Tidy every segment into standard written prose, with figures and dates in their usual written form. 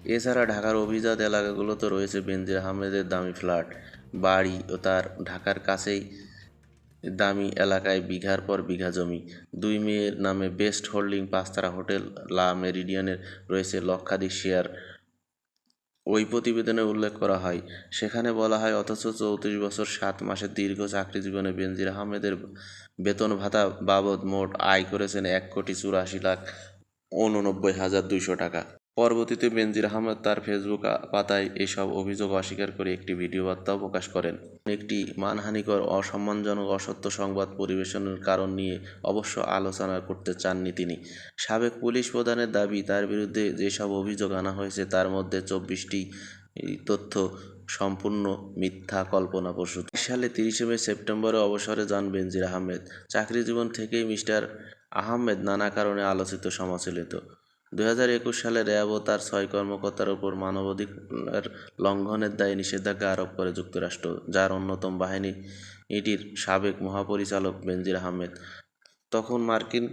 এছাড়া ঢাকার অভিজাত এলাকাগুলোতে রয়েছে বেনজির আহমেদের দামি ফ্ল্যাট, বাড়ি ও তার ঢাকার কাছেই দামি এলাকায় বিঘার পর বিঘা জমি। দুই মেয়ের নামে বেস্ট হোল্ডিং পাঁচতারা হোটেল লা মেরিডিয়ানের রয়েছে লক্ষাধিক শেয়ার। ওই প্রতিবেদনে উল্লেখ করা হয়, সেখানে বলা হয় অথচ ৩৪ বছর ৭ মাসের দীর্ঘ চাকরি জীবনে বেনজির আহমেদের বেতন ভাতা বাবদ মোট আয় করেছেন ১,৮৪,৮৯,২০০ টাকা। পরবর্তীতে বেনজির আহমেদ তার ফেসবুক পাতায় এসব অভিযোগ অস্বীকার করে একটি ভিডিও বার্তাও প্রকাশ করেন। একটি মানহানিকর, অসম্মানজনক, অসত্য সংবাদ পরিবেশনের কারণ নিয়ে অবশ্য আলোচনা করতে চাননি তিনি। সাবেক পুলিশ প্রধানের দাবি, তার বিরুদ্ধে যেসব অভিযোগ আনা হয়েছে তার মধ্যে ২৪টি তথ্য সম্পূর্ণ মিথ্যা, কল্পনাপ্রসূত। সালে ৩০ মে সেপ্টেম্বরে অবসরে যান বেনজির আহমেদ। চাকরি জীবন থেকেই মিস্টার আহমেদ নানা কারণে আলোচিত, সমালোচিত। ২০২১ সালে র্যাব ও তার ৬ কর্মকর্তার ওপর মানবাধিকার লঙ্ঘনের দায়ে নিষেধাজ্ঞা আরোপ করে যুক্তরাষ্ট্র, যার অন্যতম বাহিনীটির সাবেক মহাপরিচালক বেনজির আহমেদ। তখন মার্কিন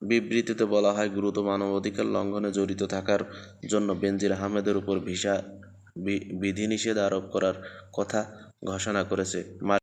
বিবৃতিতে বলা হয়, গুরুতর মানবাধিকার লঙ্ঘনে জড়িত থাকার জন্য বেনজির আহমেদের উপর ভিসা বিধিনিষেধ আরোপ করার কথা ঘোষণা করেছে